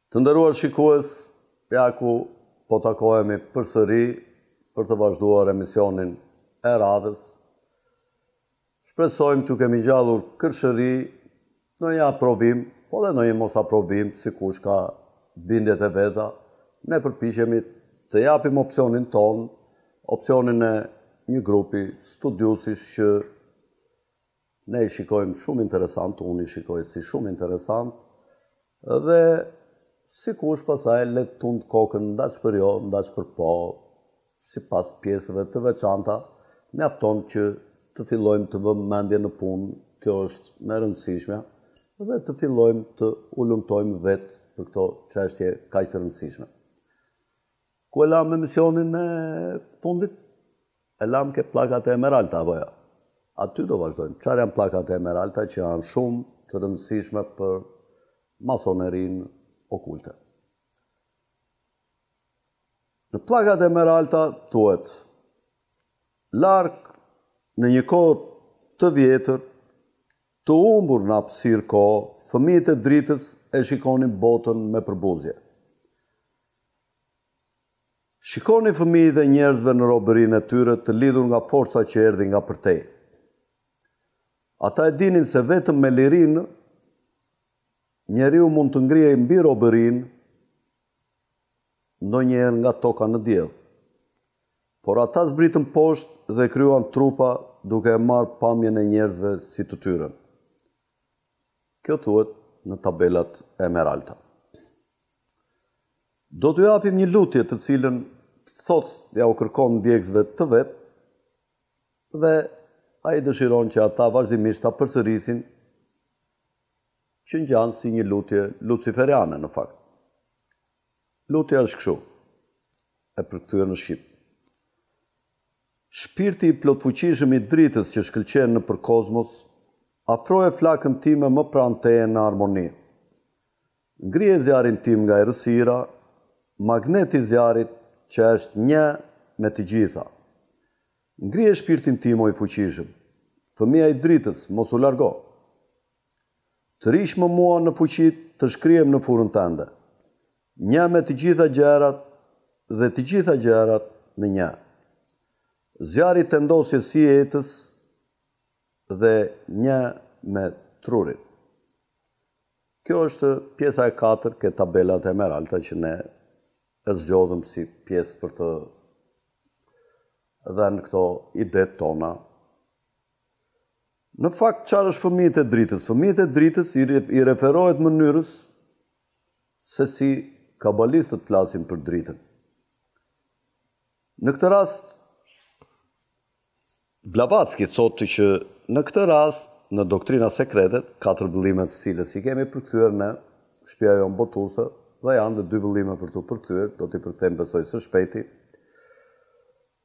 Të nderuar shikues, ja ku po takohemi përsëri për të vazhduar emisionin e radhës. Shpresojmë t'ju kemi ngjallur kërshëri në një aprovim, po dhe në një mos aprovim, si kush ka bindjet e veta. Ne përpiqemi të japim opsionin ton, opsionin e një grupi studiusish që ne i shikojmë shumë interesant, unë i shikoj si shumë interesant, dhe si kush pasaj le të tund kokën ndaq për jo, ndaq për po, si pas pjesëve të veçanta, mjafton që të fillojmë të vëmë mendje në punë, kjo është më rëndësishme, dhe të fillojmë të ulumtojmë vetë për këto çështje kaq të rëndësishme. Ku e lam emisionin e fundit? E lam ke plakat e Emeralta, apo ja? Aty do vazhdojmë. Çfarë janë plakat e Emeralta që janë shumë të rëndësishme për masonerinë okulte? Në plakat e Emeralta thuhet: larg në një kohë të vjetër, të humbur në hapësirë kohë, fëmijët e dritës e shikonin botën me përbuzje. Shikoni fëmijët e njerëzve në robërinë e tyre të lidhur nga forca që erdhi nga përtej. Ata e dinin se vetëm me lirinë njeriu mund të ngrihej mbi robërinë, ndonjëherë nga toka në diell. Por ata zbritën poshtë dhe kryuan trupa duke e marrë pamjen e njerëzve si të tyren. Kjo thuhet në tabelat e Emeralta. Do t'ju japim një lutje të cilën thot ja u kërkon ndjekësve të vet, dhe ai dëshiron që ata vazhdimisht ta përsërisin, që ngjan si një lutje luciferiane në fakt. Lutja është kështu, e përkthyer në shqip. Shpirti i plotfuqishëm i dritës që shkëlqen nëpër kozmos, afroje flakën time më pranë teje në harmoni. Ngrije zjarin tim nga errësira, magneti i zjarit që është një me të gjitha. Ngrije shpirtin tim o i fuqishëm, fëmia i dritës, mos u largo. Të rish më mua në fuqit të shkrijem në furrën tënde. Një me të gjitha gjërat dhe të gjitha gjërat në një. Zjarri të ndosje si jetës dhe një me trurin. Kjo është pjesa e 4 ke tabelat e Emeralta që ne e zgjodhëm si pjesë për të dhe në këto ide tona. Në fakt, çfarë është fëmijët e dritës? Fëmijët e dritës i referohet mënyrës se si kabalistët flasin për dritën. Në këtë rast, Blavatsky thotë që në këtë rast, në doktrina sekretet, 4 vëllime të cilës i kemi përkthyer në shtëpia jonë botuese, dhe janë dhe 2 vëllime për të përkthyer, do t'i përkthejmë besoj së shpejti.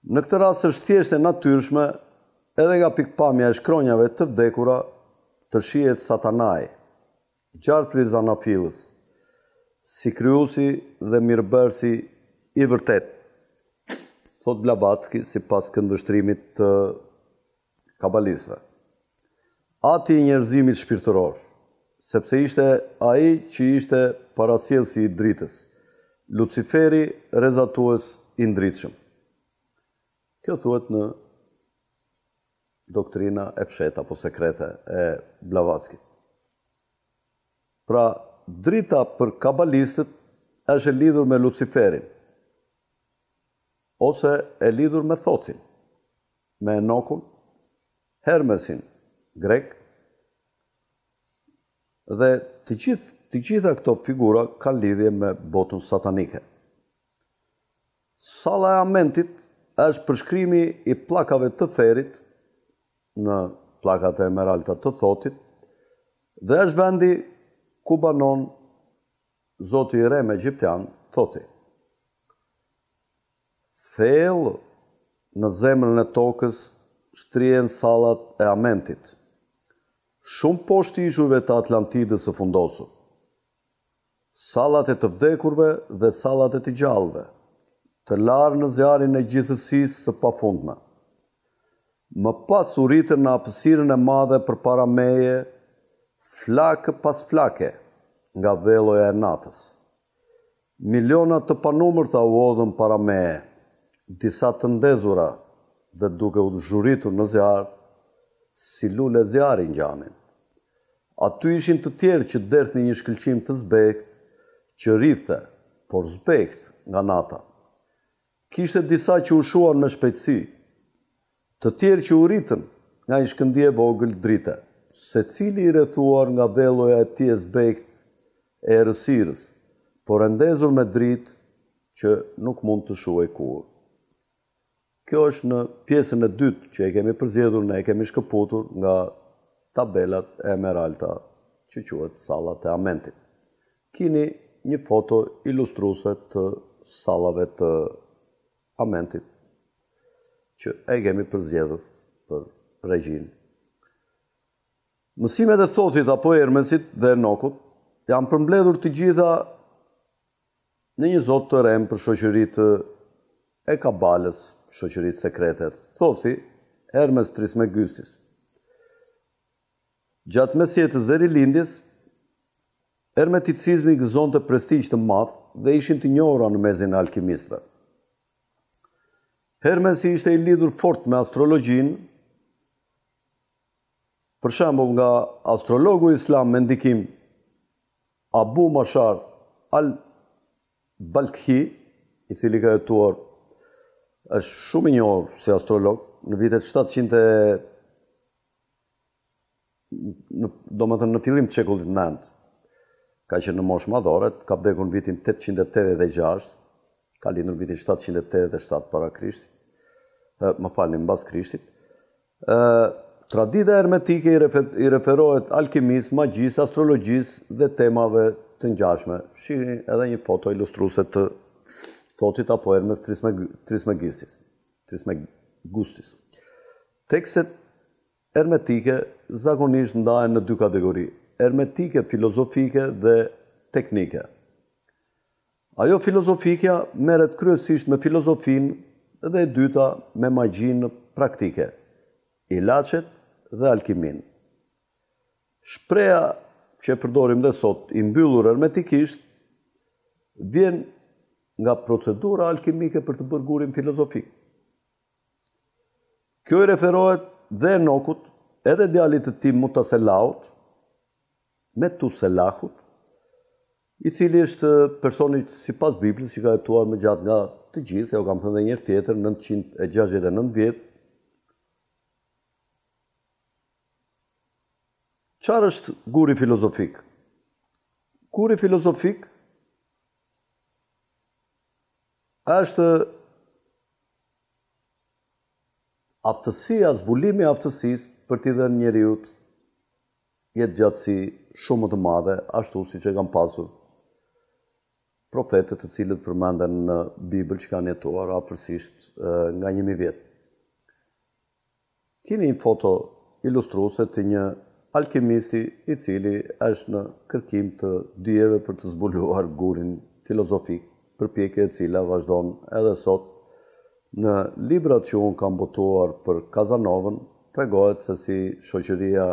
Në këtë rast është thjesht e natyrshme, edhe nga pikpamja e shkronjave të vdekura, të shihet Satanai, gjarë prej Zanafillës, si kryusi dhe mirëbërësi i vërtet, thot Blavatsky si pas këndvështrimit të kabalistëve. Ati i njerëzimit shpirtëror, sepse ishte ai që ishte parasjellësi i dritës, Luciferi rrezatues i ndritshëm. Kjo thuhet në doktrina e fshehtë apo sekrete e Blavatsky. Pra, drita për kabalistët është e lidhur me Luciferin, ose e lidhur me Thotsin, me Enokun, Hermesin, grek, dhe të gjitha këto figura kanë lidhje me botën satanike. Salla e Amentit është përshkrimi i pllakave të ferit në pllakat e Emeralta të Thotit, dhe është vendi ku banon Zoti i Rem egjiptian, Thothi. Thellë në zemrën e tokës shtrihen sallat e Amentit, shumë poshtë ishujve të Atlantidës së fundosur. Sallat e të vdekurve dhe sallat e të gjallëve, të larë në zjarin e gjithësisë së pafundme. Më pas u ritën në hapësirën e madhe përpara meje, flakë pas flake, nga velloja e natës. Milionat të panumërta u odhën para meje, disa të ndezura dhe duke u zhuritur në zjarë, si lule zjarri ngjanin. Aty ishin të tjerë që derthni një shkëlqim të zbekt, që rrithe, por zbekt nga nata. Kishte disa që u shuan me shpejtësi, të tjerë që u rritën nga një shkëndije vogël drite, secili i rrethuar nga velloja e tij e zbekt e errësirës, por e ndezur me dritë që nuk mund të shuhej kurrë. Kjo është në pjesën e dytë që e kemi përzgjedhur, ne e kemi shkëputur nga tabelat e Emeralta që quhet sallat e Amentit. Kini një foto ilustruese të sallave të Amentit që e kemi përzgjedhur për regjinë. Mësimet e Thothit apo Hermesit dhe Enokut janë përmbledhur të gjitha në një Zot të rem për shoqëritë e Kabalës, shoqëritë sekrete. Thothi, Hermes Trismegistis. Gjatë mesjetës dhe rilindjes, hermeticizmi gëzonte prestigj të madh dhe ishin të njohura në mezin e alkimistëve. Hermesi ishte i lidhur fort me astrologjinë. Për shembull, nga astrologu islam me ndikim Abu Mashar al-Balkhi, i cili ka jetuar, është shumë i njohur si astrolog, në vitet 700, domethënë në fillim të shekullit 9, ka qenë në moshë madhore, ka vdekur në vitin 886, ka lindur në vitin 787 para Krishtit, mbas Krishtit. Tradita hermetike i referohet alkimisë, magjisë, astrologjisë dhe temave të ngjashme. Shihni edhe një foto ilustruese të Thothit apo Hermes Trismegistis. Tekstet hermetike zakonisht ndahen në dy kategori: hermetike filozofike dhe teknike. Ajo filozofika merret kryesisht me filozofinë dhe e dyta me magjinë praktike, ilaçet dhe alkimin. Shpreha që e përdorim dhe sot, i mbyllur hermetikisht, vjen nga procedura alkimike për të bërë gurin filozofik. Kjo i referohet dhe Enokut, edhe djalit të tij Mutaselaut, Metuselahut, i cili është personi sipas Biblës që ka jetuar më gjatë nga të gjithë, jo kam thënë edhe një herë tjetër, 969 vjet. Çfarë është guri filozofik? Guri filozofik është aftësia, zbulimi i aftësisë për t'i dhënë njeriut jetëgjatësi shumë më të madhe, ashtu siç e kanë pasur profetët të cilët përmenden në Bibël që kanë jetuar afërsisht nga 1000 vjet. Kini një foto ilustruese të një alkimisti i cili është në kërkim të dijeve për të zbuluar gurin filozofik, përpjekje e cila vazhdon edhe sot. Në librat që unë kam botuar për Kazanovën, tregohet se si shoqëria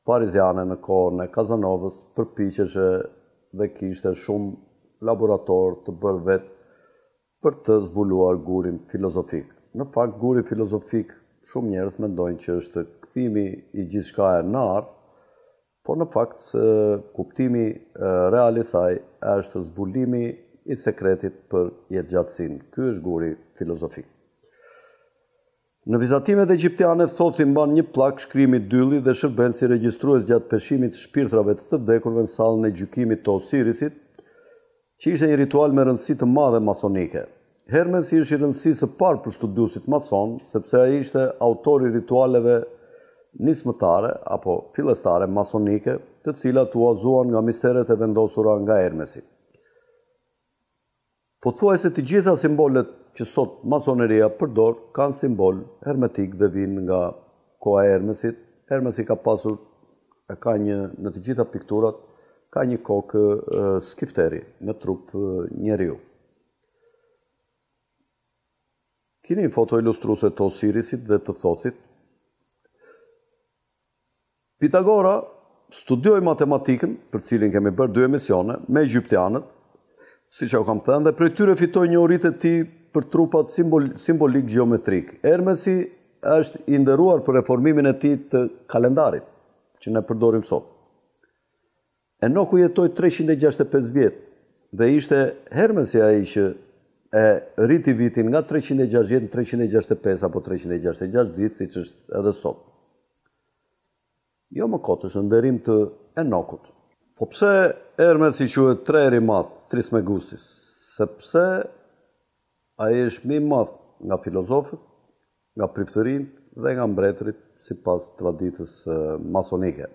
pariziane në kohën e Kazanovës përpiqeshe dhe kishte shumë laborator të bërë vetë për të zbuluar gurin filozofik. Në fakt, guri filozofik, shumë njerëz mendojnë që është kthimi i gjithçkaje në art, por në fakt kuptimi real i saj është zbulimi i sekretit për jetëgjatësinë. Ky është guri filozofik. Në vizatimet egjiptiane Thothi mban një pllak shkrimi dylli dhe shërben si regjistrues gjatë peshimit të shpirtrave të vdekurve në sallën e gjykimit të Osirisit, që ishte një ritual me rëndësi të madhe masonike. Hermesi është i rëndësisë së parë për studiuesit mason, sepse ai ishte autori i ritualeve nismëtare apo fillestare masonike, të cilat u azuan nga misteret e vendosura nga Hermesi. Pothuajse të gjitha simbolet që sot masoneria përdor kanë simbol hermetik dhe vinë nga koha e Hermesit. Hermesi ka pasur, ka një në të gjitha pikturat, ka një kokë skifteri me trup njeriu. Kini një foto ilustruese të Osirisit dhe të Thothit. Pitagora studioi matematikën, për cilin kemi bërë 2 emisione, me egjiptianët, si që kam thënë, dhe prej tyre fitoj njohuritë e tij për trupat simbolik geometrik. Hermesi është i nderuar për reformimin e tij të kalendarit, që ne përdorim sot. Enoku jetoi 365 vjet dhe ishte Hermesi ai që e rriti vitin nga 360 në 365 apo 366 ditë, siç është edhe sot. Jo më kot, është nderim të Enokut. Po pse Hermesi quhet treri i madh, Trismegistus? Sepse ai është më i madh nga filozofët, nga priftërinë dhe nga mbretërit sipas traditës masonike.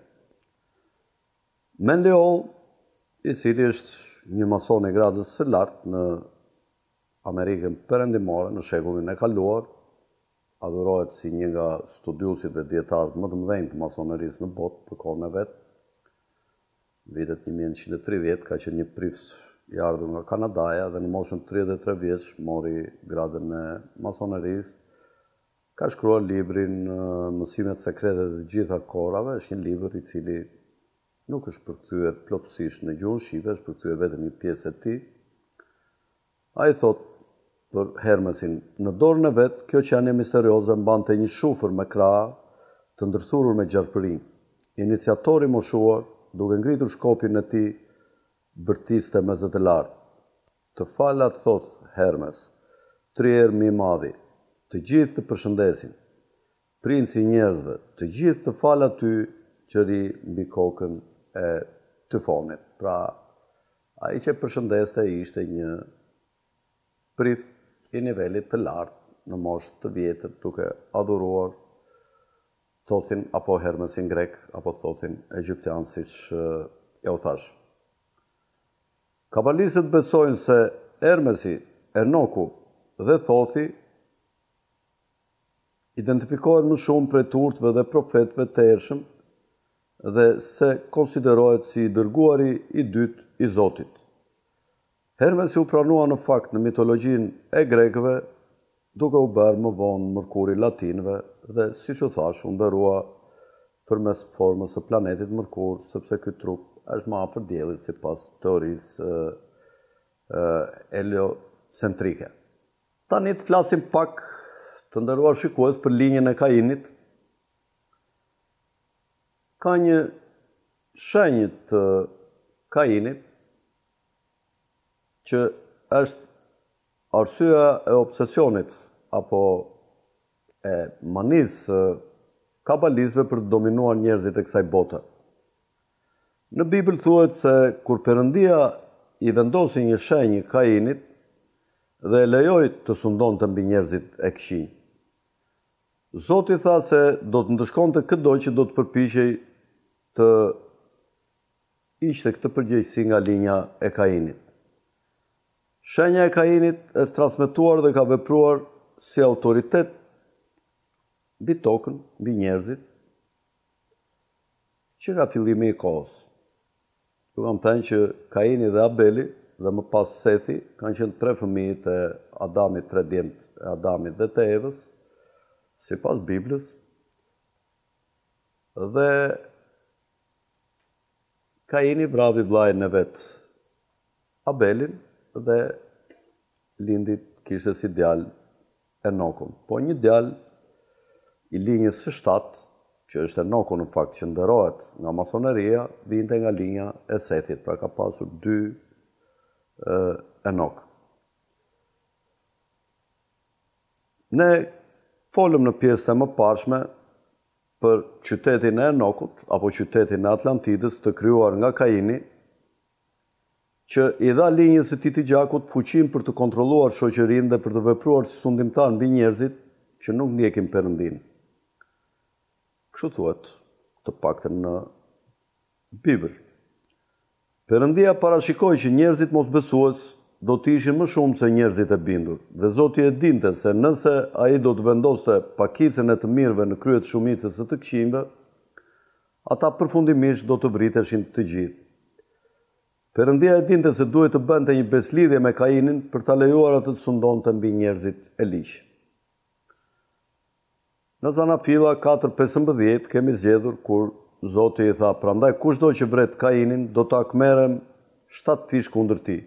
Mendeol, i cili është një mason i gradës së lartë në Amerikën perëndimore në shekullin e kaluar, adhurohet si një nga studiusit dhe dietarët më të mëdhenj të masonerisë në botë për kohën e vet. Vitet 1930 ka qenë një prift i ardhur nga Kanadaja dhe në moshën 33 vjeç mori gradën e masonerisë. Ka shkruar librin Mësimet sekrete të gjitha kohërave, është një libër i cili nuk është përkthyer plotësisht në gjuhën shqipe, është përkthyer vetëm një pjesë e tij. Ai thot për Hermesin, në dorën e vet, kjo qenie misterioze mbante një shufër me krah të ndërthurur me gjarpërinj. Iniciatori i moshuar, duke ngritur shkopin e tij, bërtiste mezet e lartë. Të falat, thos Hermes, trier më i madhi, të gjithë të përshëndesin. Princi i njerëzve, të gjithë të falat ty që ri mbi kokën e tyfonit. Pra, ai që përshëndeste ishte një prift i nivelit të lartë në moshë të vjetër, duke adhuruar thosin apo Hermesin grek, apo thosin egyptian, siç ja u thash. Kabalistët besojnë se Hermesi, Enoku dhe Thothi identifikohen më shumë prej turpëve dhe profetëve të ershëm dhe se konsiderohet si dërguari i dytë i Zotit. Hermesi u pranua në fakt në mitologjinë e grekëve, duke u bërë më vonë mërkuri latinëve dhe, siç u thash, u nderua përmes formës së planetit Mërkur, sepse ky trup është më afër diellit sipas teorisë heliocentrike. Tani të flasim pak, të nderuar shikues, për linjën e Kainit. Ka një shenjë të Kainit që është arsyeja e obsesionit apo e manisë kabalistëve për të dominuar njerëzit e kësaj bote. Në Bibël thuhet se kur Perëndia i vendosi një shenjë Kainit dhe e lejoi të sundonte mbi njerëzit e këqij, Zoti tha se do të ndëshkonte çdo që do të përpiqej të ishte këtë përgjegjësi nga linja e Kainit. Shenja e Kainit është transmetuar dhe ka vepruar si autoritet mbi tokën, mbi njerëzit, që nga fillimi i kohës. Ju kam thënë që Kaini dhe Abeli dhe më pas Sethi kanë qenë 3 fëmijë të Adamit, 3 djemtë e Adamit dhe të Evës, sipas Biblës. Dhe Kaini vrapi vllajën e vet, Abelin, dhe lindit kishte si djalë Enokun. Po një djalë i linjës së 7, që është Enoku në fakt, që nderohet nga masoneria, vinte nga linja e Sethit, pra ka pasur 2 Enok. Ne folëm në pjesën e mëparshme për qytetin e Enokut, apo qytetin e Atlantidës të krijuar nga Kaini, që i dha linjës së tij të gjakut fuqinë për të kontrolluar shoqërinë dhe për të vepruar si sundimtar mbi njerëzit që nuk ndjekin Perëndinë. Kështu thuhet, të paktën në Bibël. Perëndia parashikoi që njerëzit mosbesues do të ishin më shumë se njerëzit e bindur, dhe Zoti e dinte se nëse ai do të vendoste pakicën e të mirëve në krye të shumicës së të këqijve, ata përfundimisht do të vriteshin të gjithë. Perëndia e dinte se duhet të bënte një beslidhje me Kainin për ta lejuar atë të sundonte mbi njerëzit e liq. Në Zanafilla 4:15 kemi zgjedhur kur Zoti i tha: "Prandaj kushdo që vret Kainin do ta akmerrem 7 fish kundër tij.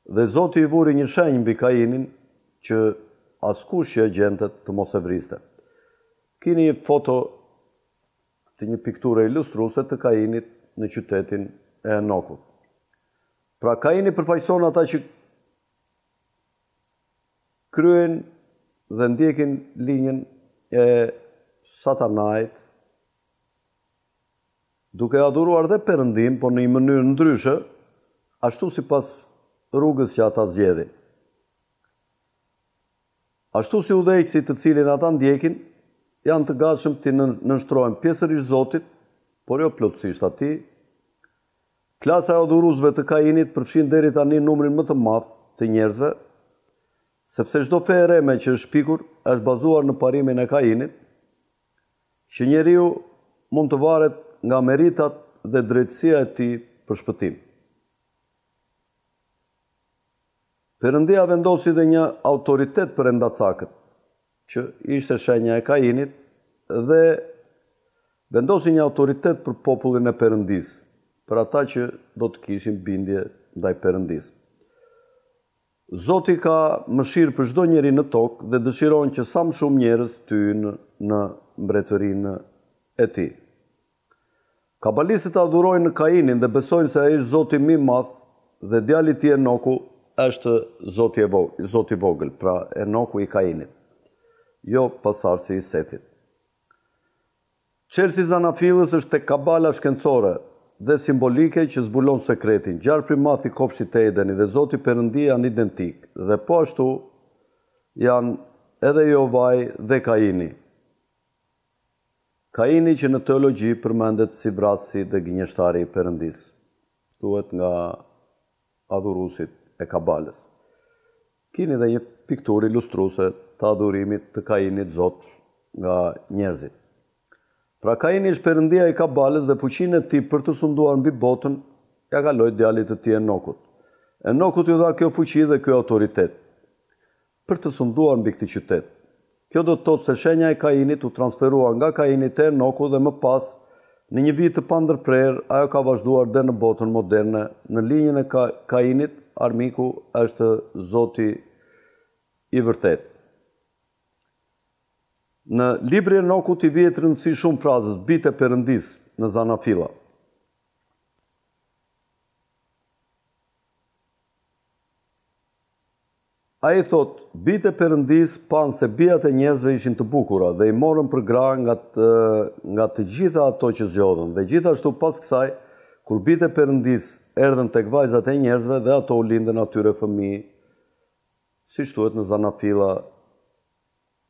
dhe Zoti i vuri një shenjë mbi Kainin që askush që e gjente të mos e vriste. Kini një foto të një pikture ilustruese të Kainit në qytetin e Enokut. Pra Kaini përfaqëson ata që kryen dhe ndjekin linjën e Satanait, duke adhuruar dhe Perëndim, por në një mënyrë ndryshe, ashtu sipas rrugës që ata zgjedhin. Ashtu si udhëheqësit të cilin ata ndjekin, janë të gatshëm të nënshtrohen pjesërisht Zotit, por jo plotësisht atij. Klasa e adhuruesve të Kainit përfshin deri tani numrin më të madh të njerëzve, sepse çdo fe e reme që është shpikur është bazuar në parimin e Kainit, që njeriu mund të varet nga meritat dhe drejtësia e tij për shpëtim. Perëndia vendosi dhe një autoritet për endacakët, që ishte shenja e Kainit, dhe vendosi një autoritet për popullin e Perëndisë, për ata që do të kishin bindje ndaj Perëndisë. Zoti ka mëshirë për çdo njeri në tokë dhe dëshiron që sa më shumë njerëz të hyjnë në mbretërinë e tij. Kabalistët adhurojnë në Kainin dhe besojnë se ai është Zoti më i madh dhe djali i tij Enoku është Zoti i vogël, pra Enoku i Kainit, jo pasardhësi i Setit. Çelësi Zanafillës është tek kabala shkencore dhe simbolike që zbulon sekretin. Gjarë primat i kopshtit të Edenit dhe Zoti Perëndia janë identik, dhe po ashtu janë edhe Jovaj dhe Kaini. Kaini që në teologji përmendet si vrasësi dhe gënjeshtari i Perëndisë, thuhet nga adhuruesit e kabalës. Kini dhe një pikturë ilustruese të adhurimit të Kainit Zot nga njerëzit. Pra Kaini është perëndia i kabalës dhe fuqinë e tij për të sunduar mbi botën ja kaloi djalit të tij Enokut. Enokut ju dha kjo fuqi dhe ky autoritet për të sunduar mbi këtë qytet. Kjo do të thotë se shenja e Kainit u transferua nga Kaini te Enoku dhe më pas, në një vit të pandërprer, ajo ka vazhduar dhe në botën moderne. Në linjën e Kainit, armiku është Zoti i vërtet. Në libri e Enokut i vihet rëndësi shumë frazës bitë e Perëndisë në Zanafilla. Ai thot, bitë e Perëndisë panë se bijat e njerëzve ishin të bukura dhe i morën për gra nga të gjitha ato që zgjodhen. Dhe gjithashtu pas kësaj, kur bitë e Perëndisë erdhën tek vajzat e njerëzve dhe ato u lindën atyre fëmijë, siç thuhet në Zanafilla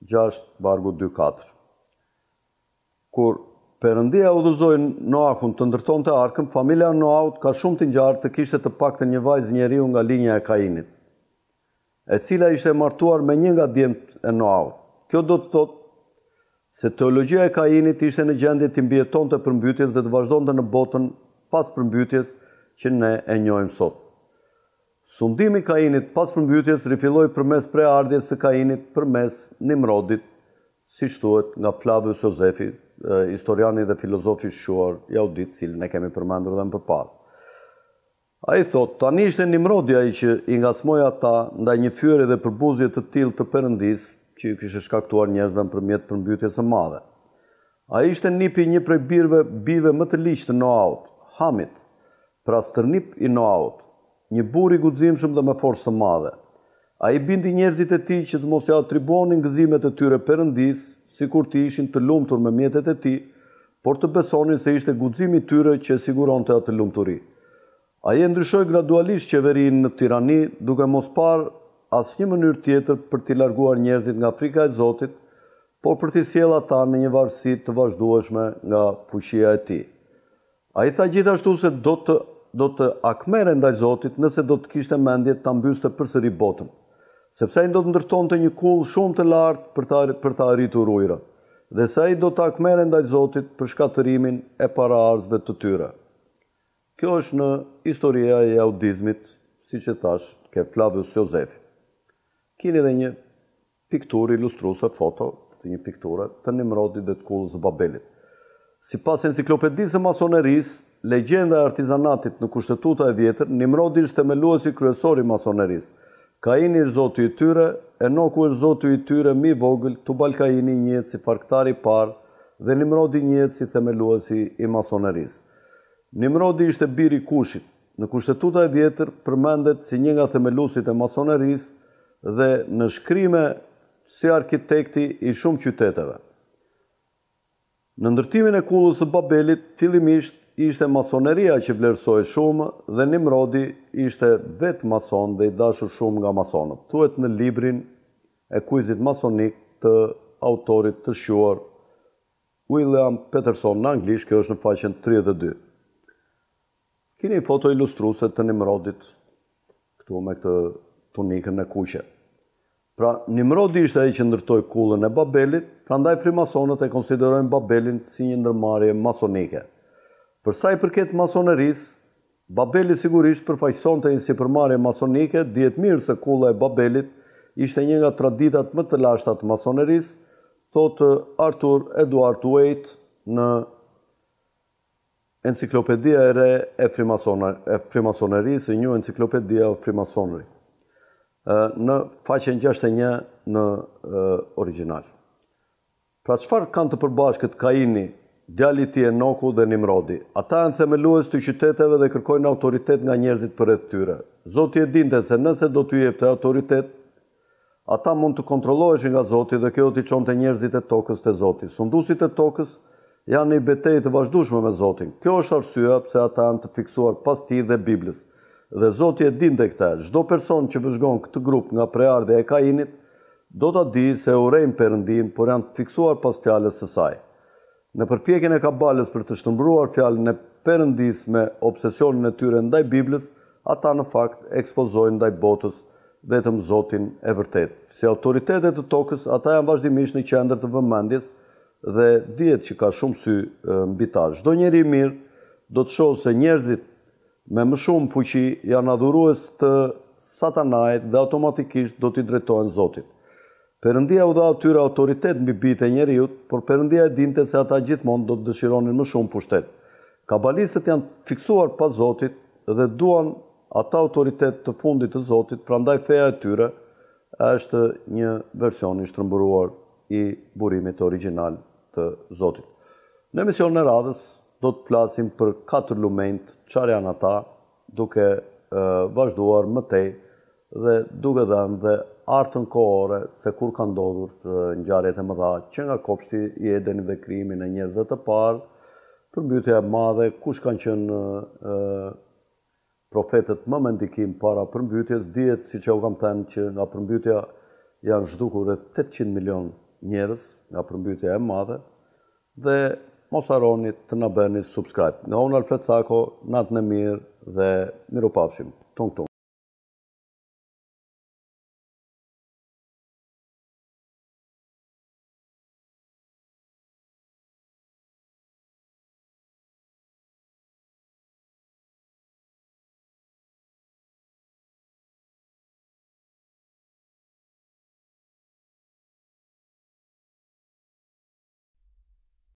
6:2-4. Kur Perëndia udhëzoi Noahun të ndërtonte arkën, familja e Noahut ka shumë të ngjarë të kishte të paktën një vajzë njeriu nga linja e Kainit, e cila ishte martuar me një nga djemt e Noahut. Kjo do të thotë se teologjia e Kainit ishte në gjendje të mbijetonte përmbytjes dhe të vazhdonte në botën pas përmbytjes që ne e njohim sot. Sundimi i Kainit pas përmbytjes rifilloi përmes preardhjes së Kainit përmes Nimrodit, siç thuhet nga Flavius Josefi, historiani dhe filozofi i shquar jaudit, cilin e kemi përmendur edhe më përpara. Ai thot, tani ishte Nimrodi ai që i ngacmoi ata ndaj një fyere dhe përbuzje të tillë të Perëndisë, që i kishte shkaktuar njerëzve nëpërmjet përmbytjes së madhe. Ai ishte nipi një prej bijve më të ligjë të Noahut, Hamit, pra stërnip i Noahut, një burr i guximshëm dhe me forcë të madhe. Ai bindi njerëzit e tij që të mos ia atribuonin gëzimet e tyre Perëndisë, sikur të ishin të lumtur me mjetet e tij, por të besonin se ishte guximi i tyre që siguronte atë lumturi. Ai e ndryshoi gradualisht qeverinë në tirani, duke mos parë asnjë mënyrë tjetër për t'i larguar njerëzit nga frika e Zotit, por për t'i sjellë ata në një varësi të vazhdueshme nga fuqia e tij. Ai tha gjithashtu se do të akmere ndaj Zotit nëse do të kishte mendje ta mbyste përsëri botën, sepse ai do të ndërtonte një kull shumë të lartë për të arritur ujërat, dhe se ai do të akmere ndaj Zotit për shkatërimin e paraardhësve të tyre. Kjo është në historia e jaudizmit, siç e thash, ke Flavius Josefi. Keni edhe një pikturë ilustruese, foto të një pikture të Nimrodit dhe të kullës së Babelit. Sipas enciklopedisë së masonerisë, legjenda e artizanatit në kushtetuta e vjetër, Nimrodi është themeluesi kryesor i masonerisë. Kaini është zoti i tyre, Enoku është zoti i tyre më i vogël, Tubal Kaini njihet si farktari i parë dhe Nimrodi njihet si themeluesi i masonerisë. Nimrodi ishte biri i Kushit. Në kushtetuta e vjetër përmendet si një nga themeluesit e masonerisë dhe në shkrime si arkitekti i shumë qyteteve. Në ndërtimin e kullës së Babelit, fillimisht ishte masoneria që vlerësoi shumë dhe Nimrodi ishte vetë mason dhe i dashur shumë nga masonët. Thuhet në librin e kuizit masonik të autorit të shquar William Peterson në anglisht, kjo është në faqen 32. Kini foto ilustruese të Nimrodit, këtu me këtë tunikën e kuqe. Pra, Nimrodi ishte ai që ndërtoi kullën e Babelit, prandaj frimasonët e konsiderojnë Babelin si një ndërmarrje masonike. Për sa i përket masonerisë, Babeli sigurisht përfaqësonte një sipërmarrje masonike, dihet mirë se kulla e Babelit ishte një nga traditat më të lashta të masonerisë, thotë Arthur Edward Waite në Enciklopedia e re e frimasonerisë, një enciklopedia of Freemasonry, në faqen 61 në original. Pra çfarë kanë të përbashkët Kaini, djali i tij Enoku dhe Nimrodi? Ata janë themelues të qyteteve dhe kërkojnë autoritet nga njerëzit përreth tyre. Zoti e dinte se nëse do t'u jepte autoritet, ata mund të kontrolloheshin nga Zoti dhe kjo do t'i çonte njerëzit e tokës te Zoti. Sunduesit e tokës janë në betejë të vazhdueshme me Zotin. Kjo është arsyeja pse ata janë të fiksuar pas tij dhe Biblës. Dhe Zoti e dinte këtë. Çdo person që vëzhgon këtë grup nga preardhja e Kainit, do ta di se urrejnë Perëndin, por janë të fiksuar pas fjalës së saj. Në përpjekjen e kabalës për të shtrëmbruar fjalën e Perëndis me obsesionin e tyre ndaj Biblës, ata në fakt ekspozojnë ndaj botës vetëm Zotin e vërtet. Si autoritetet të tokës, ata janë vazhdimisht në qendër të vëmendjes dhe dihet që ka shumë sy mbi ta. Çdo njeri i mirë do të shohë se njerëzit me më shumë fuqi janë adhurues të satanait dhe automatikisht do t'i drejtohen Zotit. Perëndia u dha atyre autoritet mbi bijtë e njerëzit, por Perëndia e dinte se ata gjithmonë do të dëshironin më shumë pushtet. Kabalistët janë fiksuar pas Zotit dhe duan ata autoritet të fundit të Zotit, prandaj feja e tyre është një version i shtrëmburuar i burimit origjinal të Zotit. Në emisionin e radhës do të flasim për 4 lumenjt, çfarë janë ata, duke vazhduar më tej dhe duke dhënë dhe artën kohore se kur ka ndodhur ngjarjet e mëdha që nga kopshti i Edenit dhe krijimi në njerëzve të parë, përmbytja e madhe, kush kanë qenë profetët më me ndikim para përmbytjes, dihet siç u kam thënë që nga përmbytja janë zhdukur rreth 800 milion njerëz nga përmbytja e madhe dhe mos harroni të na bëni subscribe. Nga unë Alfred Sako, natën e mirë dhe mirupafshim. Tung tung.